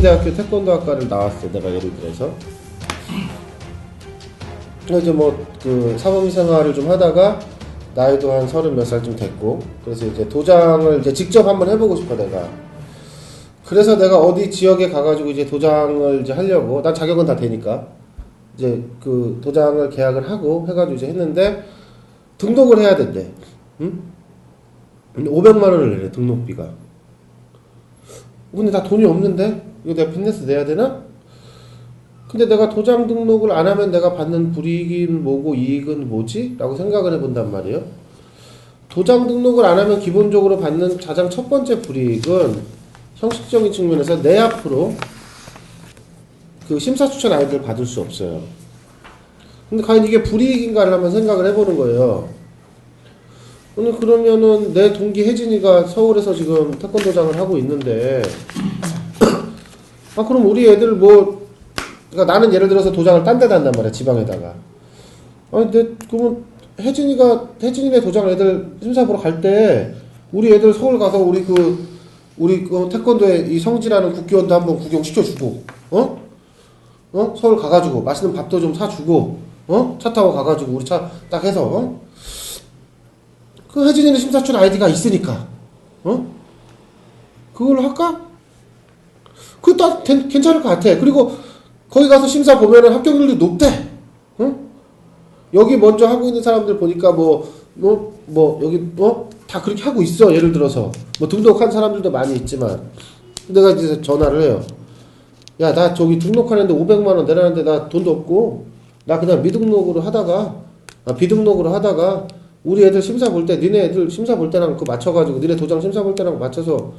연세대학교 태권도학과를 나왔어. 내가 예를 들어서. 이제 뭐 그 사범생활을 좀 하다가 나이도 한 30 몇 살쯤 됐고, 그래서 이제 도장을 이제 직접 한번 해보고 싶어 내가. 그래서 내가 어디 지역에 가가지고 이제 도장을 이제 하려고, 난 자격은 다 되니까 이제 그 도장을 계약을 하고 해가지고 이제 했는데 등록을 해야 된대. 응? 500만 원을 내래 등록비가. 근데 나 돈이 없는데 이거 내가 빚내서 내야 되나? 근데 내가 도장 등록을 안 하면 내가 받는 불이익은 뭐고 이익은 뭐지? 라고 생각을 해본단 말이에요. 도장 등록을 안 하면 기본적으로 받는 가장 첫 번째 불이익은 형식적인 측면에서 내 앞으로 그 심사추천 아이들 받을 수 없어요. 근데 과연 이게 불이익인가를 한번 생각을 해보는 거예요. 오늘 그러면은 내 동기 혜진이가 서울에서 지금 태권도장을 하고 있는데 아 그럼 우리 애들 뭐 그러니까 나는 예를 들어서 도장을 딴 데다 한단 말이야 지방에다가. 아니 근데 그러면 혜진이네 도장 애들 심사 보러 갈 때 우리 애들 서울 가서 우리 그 태권도의 이 성지라는 국기원도 한번 구경시켜주고 서울 가가지고 맛있는 밥도 좀 사주고 차 타고 가가지고 우리 차 딱 해서 그 혜진이는 심사춘 아이디가 있으니까 그걸로 할까? 그거 괜찮을 것 같아. 그리고 거기 가서 심사 보면은 합격률이 높대. 여기 먼저 하고 있는 사람들 보니까 여기 다 그렇게 하고 있어. 예를 들어서 뭐 등록한 사람들도 많이 있지만 내가 이제 전화를 해요. 야, 나 저기 등록하는데 500만 원 내라는데 나 돈도 없고 나 그냥 비등록으로 하다가 우리 애들 심사 볼 때 니네 애들 심사 볼 때랑 그 맞춰가지고 니네 도장 심사 볼 때랑 맞춰서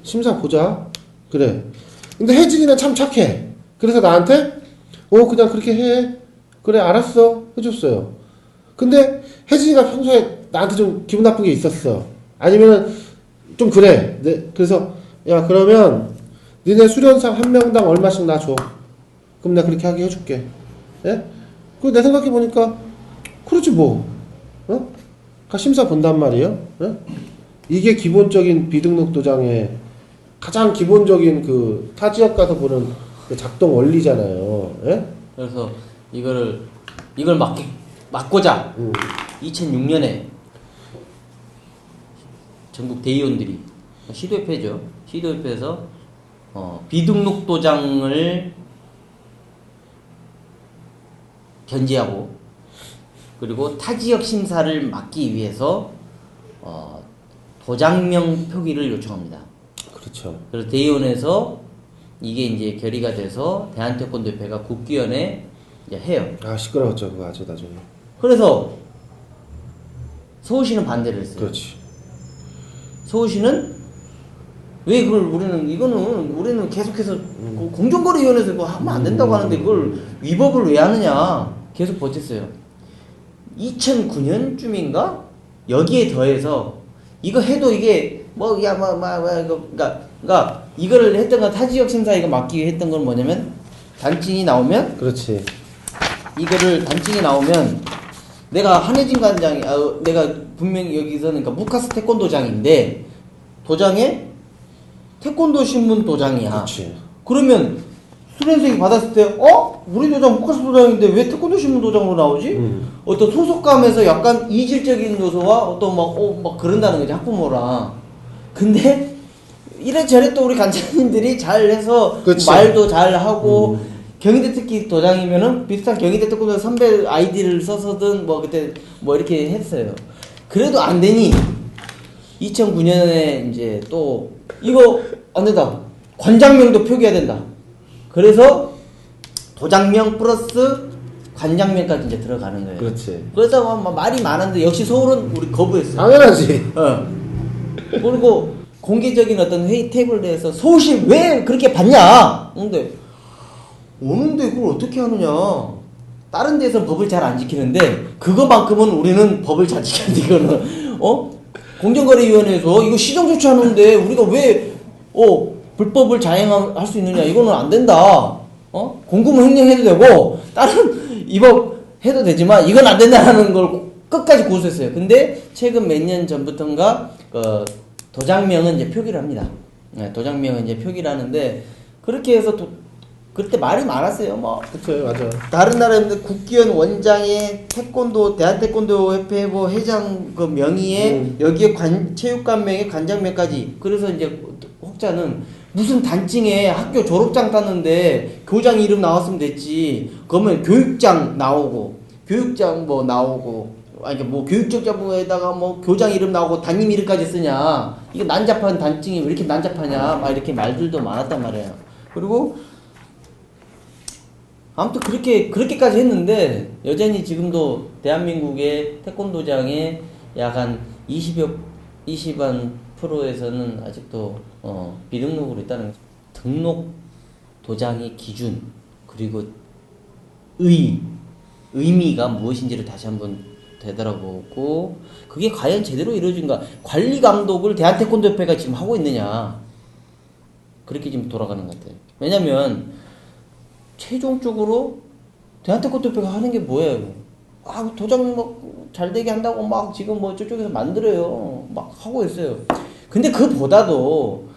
심사 보자. 그래. 근데 혜진이는 참 착해. 그래서 나한테 그냥 그렇게 해. 그래 알았어 해줬어요. 근데 혜진이가 평소에 나한테 좀 기분 나쁜 게 있었어. 아니면 좀 그래. 그래서 야 그러면 니네 수련상 한 명당 얼마씩 나 줘. 그럼 내가 그렇게 하게 해줄게. 예? 그 내 생각해 보니까 그렇지 뭐. 가 심사 본단 말이에요. 예? 이게 기본적인 비등록 도장의 가장 기본적인 그 타 지역 가서 보는 그 작동 원리잖아요. 예? 그래서 이걸 막고자 2006년에 전국 대의원들이 시도협회죠. 시도협회에서 비등록 도장을 견제하고 그리고 타지역 심사를 막기 위해서 도장명 표기를 요청합니다. 그렇죠. 그래서 대의원에서 이게 이제 결의가 돼서 대한태권도협회가 국기원에 이제 해요. 아 시끄러웠죠 그거 아주 나중에. 그래서 서울시는 반대를 했어요. 그렇지. 서울시는 왜 그걸 우리는 계속해서 공정거래위원회에서 그거 하면 안 된다고 하는데 그걸 위법을 왜 하느냐 계속 버텼어요. 2009년쯤인가 여기에 더해서 이거 해도 이게 그러니까 이거를 했던 건 타지역 심사 이거 막기 위해 했던 건 뭐냐면 단증이 나오면 그렇지. 이거를 단증이 나오면 내가 한혜진 관장이 내가 분명히 여기서는 그러니까 무카스 태권도장인데 도장에 태권도 신문 도장이야. 그렇지. 그러면 수련생이 받았을 때 우리 도장 무카스 도장인데 왜 태권도 신문 도장으로 나오지? 어떤 소속감에서 약간 이질적인 요소와 어떤 막 그런다는 거지 학부모랑. 근데 이래저래 또 우리 간장님들이 잘해서 그치. 말도 잘하고 경희대 특기 도장이면은 비슷한 경희대 태권도 선배 아이디를 써서든 그때 이렇게 했어요. 그래도 안 되니 2009년에 이제 또 이거 안 된다. 관장명도 표기해야 된다. 그래서 도장명 플러스 관장명까지 이제 들어가는 거예요. 그렇지. 그래서 말이 많은데 역시 서울은 우리 거부했어요. 당연하지. 그리고 공개적인 어떤 회의 테이블 내에서 서울시 왜 그렇게 받냐? 근데 오는데 그걸 어떻게 하느냐? 다른 데서 법을 잘 안 지키는데 그거만큼은 우리는 법을 잘 지켰는데 이거는 공정거래위원회에서 이거 시정조치하는데 우리가 왜 불법을 자행할 수 있느냐? 이거는 안 된다. 공금을 횡령해도 되고 다른 이법 해도 되지만 이건 안 된다는 걸 끝까지 고수했어요. 근데 최근 몇 년 전부터인가 도장명은 이제 표기를 합니다. 네, 도장명은 이제 표기를 하는데 그렇게 해서 그때 말이 많았어요. 뭐 그쵸, 맞아. 다른 나라는 국기원 원장에 태권도 대한태권도 협회 뭐 회장 그 명의에 여기에 체육관명에 관장명까지. 그래서 이제 혹자는 무슨 단증에 학교 졸업장 땄는데 교장 이름 나왔으면 됐지. 그러면 교육장 나오고 교육장 뭐 나오고 아니 뭐 교육적 자부에다가 뭐 교장 이름 나오고 담임 이름까지 쓰냐. 이게 난잡한 단증이 왜 이렇게 난잡하냐. 막 이렇게 말들도 많았단 말이에요. 그리고 아무튼 그렇게까지 했는데 여전히 지금도 대한민국의 태권도장에 약 한 20한 프로에서는 아직도 비등록으로 있다는 거죠. 등록 도장의 기준 그리고 의미가 무엇인지를 다시 한번 되돌아보고 그게 과연 제대로 이루어진가. 관리 감독을 대한태권도협회가 지금 하고 있느냐. 그렇게 지금 돌아가는 것 같아요. 왜냐면 최종적으로 대한태권도협회가 하는 게 뭐예요? 도장 막 잘 되게 한다고 막 지금 뭐 저쪽에서 만들어요. 막 하고 있어요. 근데 그보다도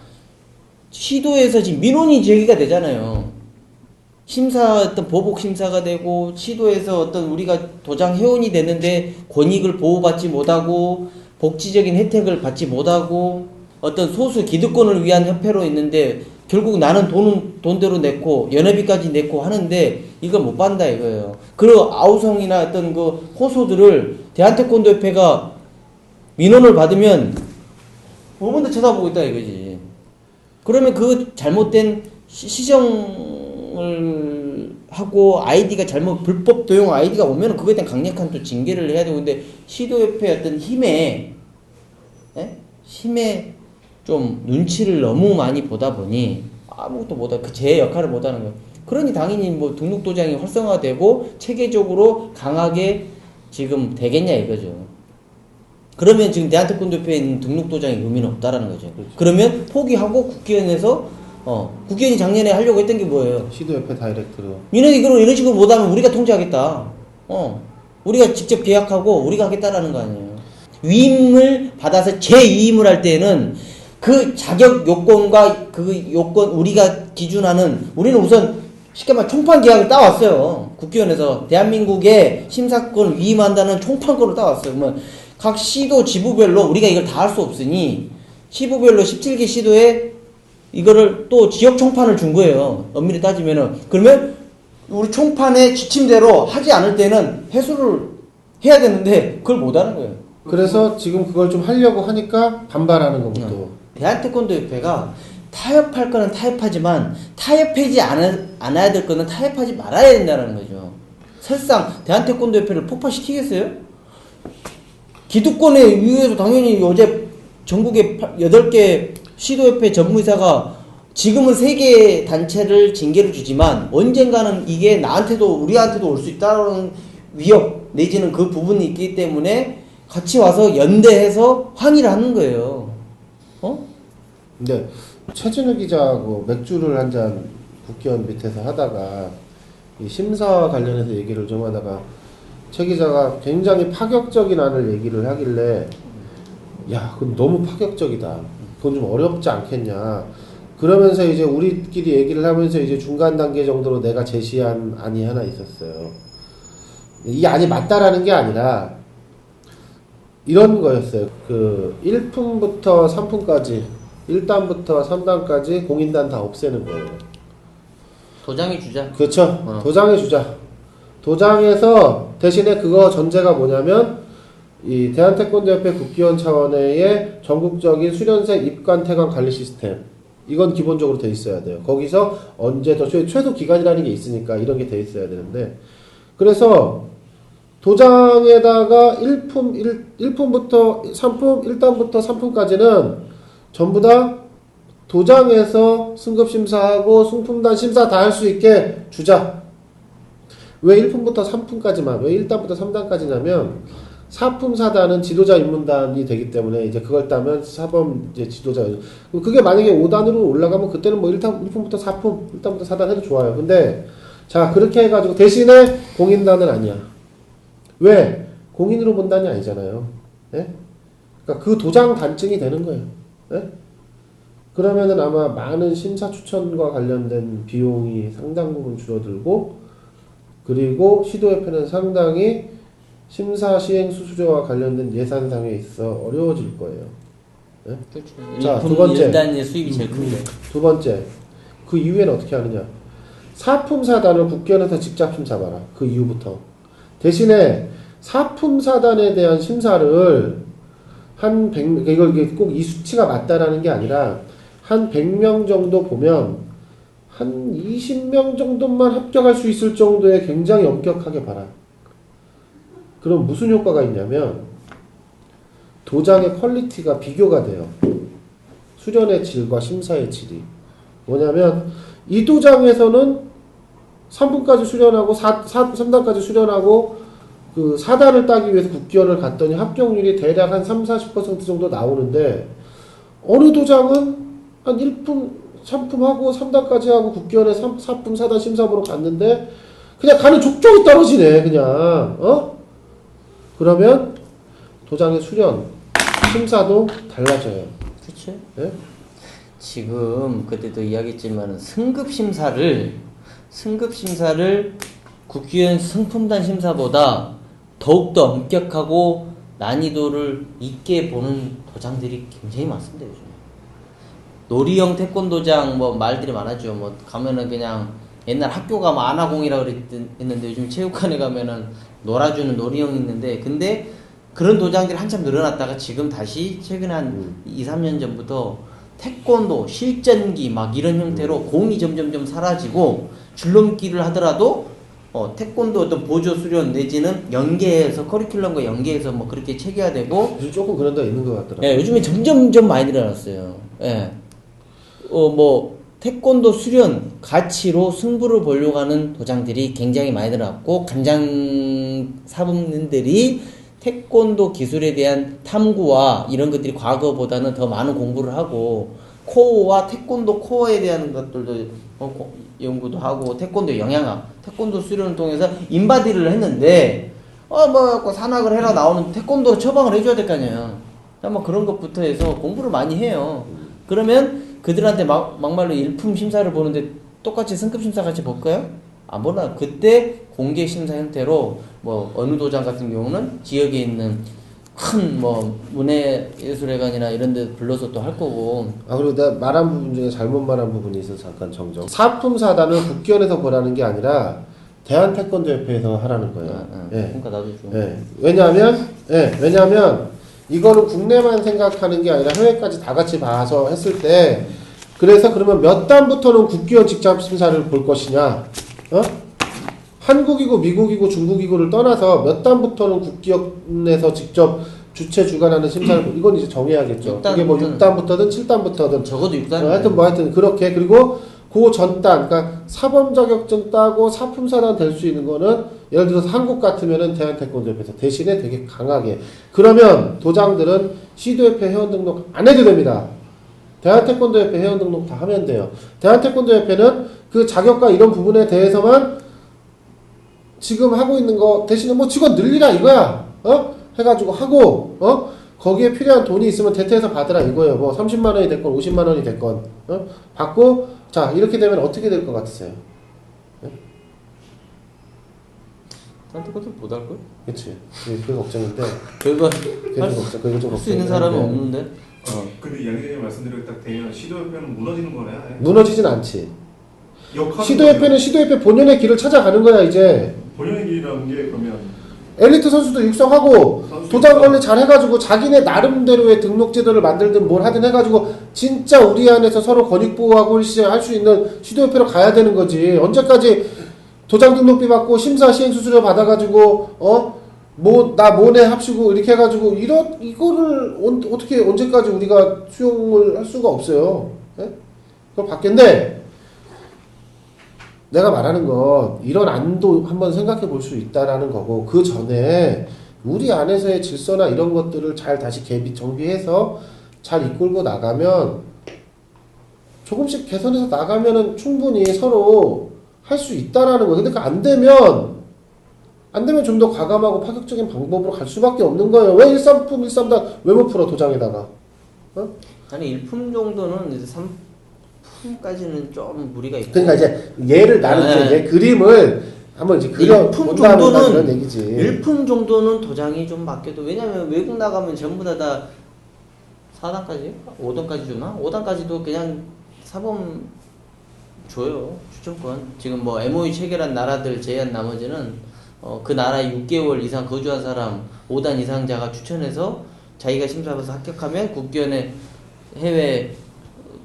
시도에서 지금 민원이 제기가 되잖아요. 어떤 보복 심사가 되고 시도에서 어떤 우리가 도장 회원이 됐는데 권익을 보호받지 못하고 복지적인 혜택을 받지 못하고 어떤 소수 기득권을 위한 협회로 있는데 결국 나는 돈대로 냈고 연회비까지 냈고 하는데 이걸 못 받는다 이거예요. 그리고 아우성이나 어떤 그 호소들을 대한태권도협회가 민원을 받으면 5분 더 쳐다보고 있다 이거지. 그러면 그 잘못된 시정을 하고 아이디가 불법 도용 아이디가 오면 그거에 대한 강력한 또 징계를 해야 되고. 근데 시도협회 어떤 힘에 좀 눈치를 너무 많이 보다 보니 아무것도 못하고 제 역할을 못하는 거예요. 그러니 당연히 뭐 등록도장이 활성화되고 체계적으로 강하게 지금 되겠냐 이거죠. 그러면 지금 대한태권도협회에 있는 등록도장의 의미는 없다라는 거죠. 그렇죠. 그러면 포기하고 국기원에서 국기원이 작년에 하려고 했던 게 뭐예요? 시도협회 다이렉트로. 니네 이런 식으로 못하면 우리가 통제하겠다. 우리가 직접 계약하고 우리가 하겠다라는 거 아니에요. 위임을 받아서 재위임을 할 때는 그 자격 요건과 그 요건 우리가 기준하는 우리는 우선 쉽게 말해 총판 계약을 따왔어요. 국기원에서 대한민국의 심사권을 위임한다는 총판권을 따왔어요. 그러면 각 시도 지부별로 우리가 이걸 다 할 수 없으니 시부별로 17개 시도에 이거를 또 지역 총판을 준 거예요. 엄밀히 따지면은. 그러면 우리 총판의 지침대로 하지 않을 때는 해소를 해야 되는데 그걸 못 하는 거예요. 그래서 지금 그걸 좀 하려고 하니까 반발하는 거고. 대한태권도협회가 타협할 거는 타협하지만 타협하지 않아야 될 거는 타협하지 말아야 된다는 거죠. 설상 대한태권도협회를 폭파시키겠어요? 기득권에 의해서 당연히 어제 전국에 8개 시도협회 전무이사가 지금은 3개 단체를 징계를 주지만 언젠가는 이게 나한테도 우리한테도 올 수 있다는 위협 내지는 그 부분이 있기 때문에 같이 와서 연대해서 항의를 하는 거예요. 근데 최진우 기자하고 맥주를 한 잔 국기원 밑에서 하다가 이 심사와 관련해서 얘기를 좀 하다가 최 기자가 굉장히 파격적인 안을 얘기를 하길래 야, 그건 너무 파격적이다. 그건 좀 어렵지 않겠냐. 그러면서 이제 우리끼리 얘기를 하면서 이제 중간 단계 정도로 내가 제시한 안이 하나 있었어요. 이 안이 맞다라는 게 아니라 이런 거였어요. 그 1품부터 3품까지 1단부터 3단까지 공인단 다 없애는 거예요. 도장이 주자. 그렇죠. 도장에 주자. 도장에서 대신에 그거 전제가 뭐냐면 이 대한태권도협회 국기원 차원의 전국적인 수련생 입관 퇴관 관리 시스템 이건 기본적으로 돼 있어야 돼요. 거기서 언제 더 최소 기간이라는 게 있으니까 이런 게 돼 있어야 되는데 그래서 도장에다가 1품부터 3품 1단부터 3품까지는 전부 다 도장에서 승급심사하고 승품단 심사 다 할 수 있게 주자. 왜 1품부터 3품까지만, 왜 1단부터 3단까지냐면 4품 4단은 지도자 입문단이 되기 때문에 이제 그걸 따면 사범 이제 지도자. 그게 만약에 5단으로 올라가면 그때는 뭐 1품부터 4품, 1단부터 4단 해도 좋아요. 근데 자, 그렇게 해가지고 대신에 공인단은 아니야. 왜? 공인으로 본 단이 아니잖아요. 예? 그러니까 그 도장 단증이 되는 거예요. 예? 그러면은 아마 많은 심사 추천과 관련된 비용이 상당 부분 줄어들고, 그리고 시도협회는 상당히 심사 시행 수수료와 관련된 예산상에 있어 어려워질 거예요. 네? 그렇죠. 자, 두 번째. 1단의 수입이 제일 큰데. 두 번째, 그 이후에는 어떻게 하느냐? 사품사단을 국견에서 직접 심사봐라. 그 이후부터. 대신에 사품사단에 대한 심사를 한 100, 이게 꼭 이 수치가 맞다라는 게 아니라 한 100명 정도 보면 한 20명 정도만 합격할 수 있을 정도의 굉장히 엄격하게 봐라. 그럼 무슨 효과가 있냐면 도장의 퀄리티가 비교가 돼요. 수련의 질과 심사의 질이. 뭐냐면 이 도장에서는 3분까지 수련하고 3단까지 수련하고 그 4단을 따기 위해서 국기원을 갔더니 합격률이 대략 한 30-40% 정도 나오는데, 어느 도장은 한 1품, 3품 하고 3단까지 하고 국기원에 4품, 4단 심사 보러 갔는데 그냥 가는 족족이 떨어지네 그냥. 그러면 도장의 수련, 심사도 달라져요. 그렇죠. 네? 지금 그때도 이야기했지만 승급 심사를 국기원 승품단 심사보다 더욱더 엄격하고 난이도를 있게 보는 도장들이 굉장히 많습니다. 요즘 놀이형 태권도장 뭐 말들이 많았죠. 뭐 가면은 그냥 옛날 학교 가면 아나공이라 그랬는데 요즘 체육관에 가면은 놀아주는 놀이형이 있는데, 근데 그런 도장들이 한참 늘어났다가 지금 다시 최근에 한 2-3년 전부터 태권도, 실전기 막 이런 형태로 공이 점점점 사라지고, 줄넘기를 하더라도 태권도 어떤 보조 수련 내지는 연계해서 커리큘럼과 연계해서 뭐 그렇게 체계화되고, 요즘 조금 그런 데가 있는 것 같더라고요. 예, 요즘에 점점점 많이 늘어났어요. 예. 뭐 태권도 수련 가치로 승부를 보려고 하는 도장들이 굉장히 많이 늘어났고, 간장 사범님들이 태권도 기술에 대한 탐구와 이런 것들이 과거보다는 더 많은 공부를 하고, 코어와 태권도 코어에 대한 것들도 연구도 하고, 태권도 영양학, 태권도 수련을 통해서 인바디를 했는데, 뭐 산악을 해라 나오는 태권도로 처방을 해줘야 될 거 아니에요. 뭐 그런 것부터 해서 공부를 많이 해요. 그러면 그들한테 막말로 일품 심사를 보는데 똑같이 승급 심사 같이 볼까요? 안 보나. 그때 공개 심사 형태로 뭐 어느 도장 같은 경우는 지역에 있는 큰 뭐 문예예술회관이나 이런 데 불러서 또 할 거고. 그리고 내가 말한 부분 중에 잘못 말한 부분이 있어서 잠깐 정정. 사품사단을 국기원에서 보라는 게 아니라 대한태권도협회에서 하라는 거예요. 예. 그러니까 나도 좀. 예. 왜냐면 이거는 국내만 생각하는 게 아니라 해외까지 다 같이 봐서 했을 때, 그래서 그러면 몇 단부터는 국기원 직접 심사를 볼 것이냐, 한국이고 미국이고 중국이고를 떠나서 몇 단부터는 국기원에서 직접 주체 주관하는 심사를 이건 이제 정해야겠죠. 그게 뭐 6단부터든 7단부터든 적어도 6단. 하여튼 그렇게. 그리고 그 전단, 그러니까 사범 자격증 따고 사품사단 될 수 있는 거는 예를 들어서 한국 같으면은 대한태권도협회에서 대신에 되게 강하게. 그러면 도장들은 시도협회 회원 등록 안 해도 됩니다. 대한태권도협회 회원 등록 다 하면 돼요. 대한태권도협회는 그 자격과 이런 부분에 대해서만 지금 하고 있는 거 대신에 뭐 직원 늘리라 이거야. 해가지고 하고, 거기에 필요한 돈이 있으면 대퇴해서 받으라 이거예요. 뭐 30만 원이 됐건 50만 원이 됐건 받고. 자, 이렇게 되면 어떻게 될 것 같으세요? 태권도 못할 걸? 그치. 그게 걱정인데. 그거 그게 좀 할수 있는 사람은 없는데. 근데 이야기님 말씀대로 딱 되면 시도협회는 무너지는 거네. 무너지진 않지. 시도협회는 시도협회 본연의 길을 찾아가는 거야 이제. 본연의 길이라는 게 그러면 엘리트 선수도 육성하고 도장 관리 잘 해가지고 자기네 나름대로의 등록 제도를 만들든 뭘 하든 해가지고 진짜 우리 안에서 서로 권익 보호하고 할 수 있는 시도협회로 가야 되는 거지. 언제까지 도장 등록비 받고 심사 시행 수수료 받아가지고 나 모네 합시고 이렇게 해가지고 이거를 어떻게 언제까지 우리가 수용을 할 수가 없어요. 예? 그걸 받겠는데, 내가 말하는 건 이런 안도 한번 생각해 볼 수 있다라는 거고, 그 전에 우리 안에서의 질서나 이런 것들을 잘 다시 정비해서 잘 이끌고 나가면, 조금씩 개선해서 나가면은 충분히 서로 할 수 있다라는 거예요. 근데 그 안 되면 좀 더 과감하고 파격적인 방법으로 갈 수밖에 없는 거예요. 왜 1, 3품, 1, 3단 왜 못 풀어 도장에다가? 아니 일품 정도는 이제 3품까지는 좀 무리가 있고. 그러니까 이제 얘를 나는 네. 이제 얘 그림을 한번 이제 그려 일품 본다는 정도는 이런 얘기지. 일품 정도는 도장이 좀 맡겨도, 왜냐면 외국 나가면 전부 다 4단까지 5단까지 주나? 5단까지도 그냥 사범 줘요. 추천권. 지금 뭐 MOU 체결한 나라들 제한 나머지는 그 나라에 6개월 이상 거주한 사람 5단 이상자가 추천해서 자기가 심사받아서 합격하면 국견에 해외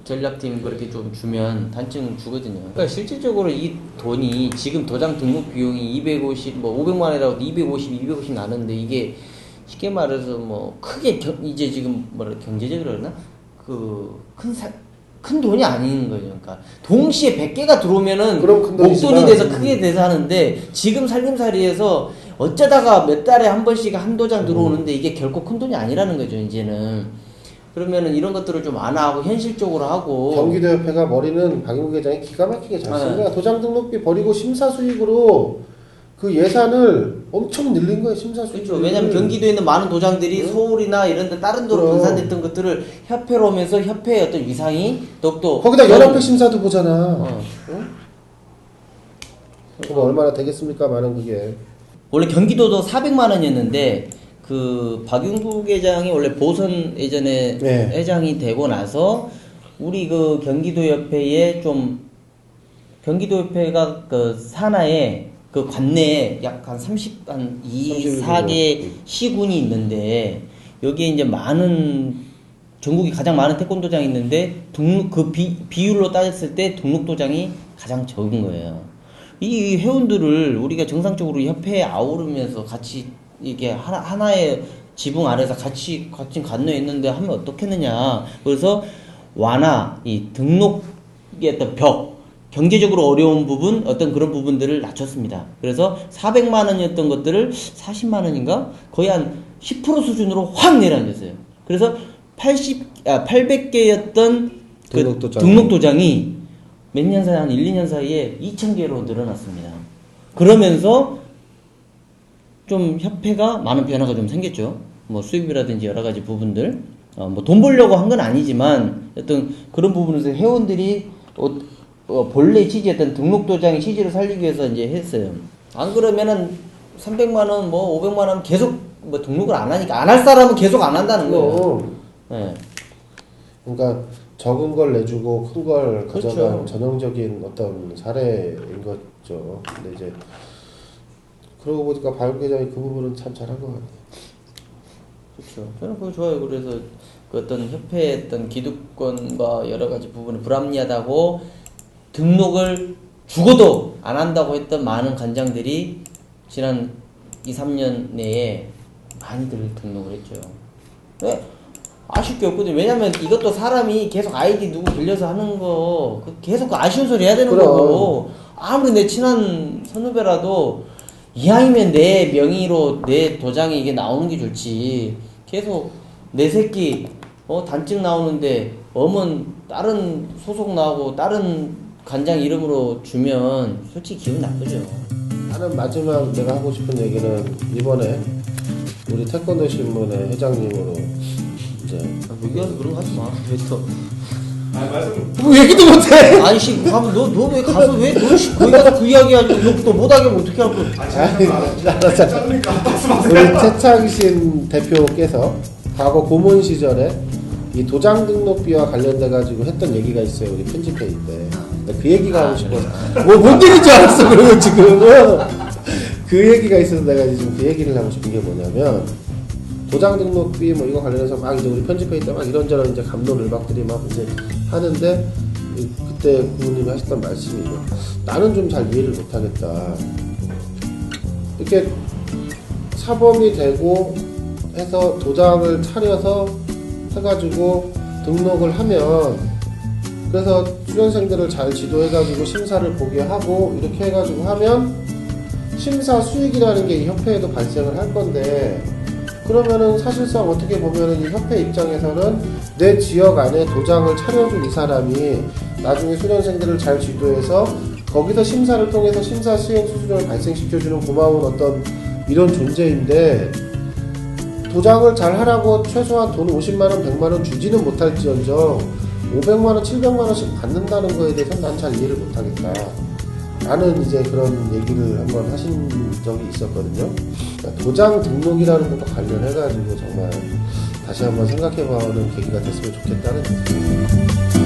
전략팀 그렇게 좀 주면 단층 주거든요. 그러니까 실질적으로 이 돈이 지금 도장 등록 비용이 250, 뭐 500만 원이라고 250 나는데, 이게 쉽게 말해서 뭐 크게 이제 지금 뭐라 경제적으로 그러나 큰 돈이 아닌 거죠. 그러니까 동시에 100개가 들어오면은 그럼 큰 돈이지만, 목돈이 돼서 크게 돼서 하는데, 지금 살림살이에서 어쩌다가 몇 달에 한 번씩 한 도장 들어오는데 이게 결코 큰 돈이 아니라는 거죠, 이제는. 그러면은 이런 것들을 좀 안 하고 현실적으로 하고. 경기도협회가 머리는 박인구 회장이 기가 막히게 잘 쓴 네. 거야. 도장 등록비 버리고 심사 수익으로 그 예산을 엄청 늘린 거야, 심사 수익. 그렇죠. 왜냐면 경기도에 있는 많은 도장들이 서울이나 이런 데 다른 데로 그럼. 분산됐던 것들을 협회로 오면서 협회의 어떤 위상이 더욱더 거기다 연합회 심사도 보잖아. 응? 그거 얼마나 되겠습니까, 많은 그게. 원래 경기도도 400만 원이었는데 그 박윤국 회장이 원래 보선 예전에 네. 회장이 되고 나서 우리 그 경기도협회에 좀, 경기도협회가 그 산하에 그 관내에 약 한 4개 시군이 있는데, 여기에 이제 많은, 전국이 가장 많은 태권도장이 있는데 등록 그 비율로 따졌을 때 등록도장이 가장 적은 거예요. 이 회원들을 우리가 정상적으로 협회에 아우르면서 같이 이게 하나의 지붕 아래서 같이 관여해 있는데 하면 어떻겠느냐. 그래서 완화, 이 등록의 어떤 벽, 경제적으로 어려운 부분, 어떤 그런 부분들을 낮췄습니다. 그래서 400만 원이었던 것들을 40만 원인가? 거의 한 10% 수준으로 확 내려앉았어요. 그래서 800개였던 그 등록도장이 몇 년 사이, 한 1, 2년 사이에 2000개로 늘어났습니다. 그러면서 좀 협회가 많은 변화가 좀 생겼죠. 뭐 수입이라든지 여러 가지 부분들, 뭐 돈 벌려고 한 건 아니지만 어떤 그런 부분에서 회원들이 본래 취지였던 등록도장의 취지를 살리기 위해서 이제 했어요. 안 그러면은 300만 원, 뭐 500만 원 계속 뭐 등록을 안 하니까, 안 할 사람은 계속 안 한다는 거예요. 네. 그러니까 적은 걸 내주고 큰 걸 가져간 그렇죠. 전형적인 어떤 사례인 거죠. 근데 이제 그러고 보니까 박윤구 회장이 그 부분은 참 잘한 것 같아요. 그렇죠. 저는 그거 좋아요. 그래서 그 어떤 협회의 어떤 기득권과 여러 가지 부분이 불합리하다고 등록을 죽어도 안 한다고 했던 많은 관장들이 지난 2, 3년 내에 많이들 등록을 했죠. 왜? 아쉽게 없거든요. 왜냐면 이것도 사람이 계속 아이디 누구 빌려서 하는 거, 계속 그 아쉬운 소리 해야 되는 그럼. 거고, 아무리 내 친한 선후배라도 이왕이면 내 명의로 내 도장에 이게 나오는 게 좋지. 계속 내 새끼 단증 나오는데 엄은 다른 소속 나오고 다른 관장 이름으로 주면 솔직히 기분 나쁘죠. 나는 마지막 내가 하고 싶은 얘기는 이번에 우리 태권도 신문의 회장님으로 이제 여기 와서 그런 거 하지 마. 왜 또? 말씀 뭐 얘기도 못해. 아니 씨, 가면 너 왜 가서 왜 너 거기 가서 그 이야기 가지고 욕도 못하게 하면 어떻게 할 거야? 알았어. 짜증니까 말씀 우리 최창신 대표께서 과거 고문 시절에 이 도장 등록비와 관련돼 가지고 했던 얘기가 있어요. 우리 편집회의 때. 그 얘기가 하고 싶어서. 뭔 얘기인 줄 알았어. 그러면 지금 그 얘기가 있어서 내가 지금 그 얘기를 하고 싶은 게 뭐냐면, 도장 등록비 뭐 이거 관련해서 막 이제 우리 편집회의 때 막 이런저런 이제 감론을박들이 막 이제 하는데, 그때 부모님이 하셨던 말씀이 이거, 나는 좀 잘 이해를 못하겠다. 이렇게 사범이 되고 해서 도장을 차려서 해가지고 등록을 하면, 그래서 수련생들을 잘 지도해가지고 심사를 보게 하고 이렇게 해가지고 하면 심사 수익이라는 게 이 협회에도 발생을 할 건데, 그러면은 사실상 어떻게 보면은 이 협회 입장에서는 내 지역 안에 도장을 차려준 이 사람이 나중에 수련생들을 잘 지도해서 거기서 심사를 통해서 심사 수행 수준을 발생시켜주는 고마운 어떤 이런 존재인데, 도장을 잘 하라고 최소한 돈 50만원, 100만원 주지는 못할지언정 500만원, 700만원씩 받는다는 거에 대해서는 난 잘 이해를 못하겠다. 라는 이제 그런 얘기를 한번 하신 적이 있었거든요. 그러니까 도장 등록이라는 것과 관련해가지고 정말 다시 한번 생각해보는 계기가 됐으면 좋겠다는 거죠.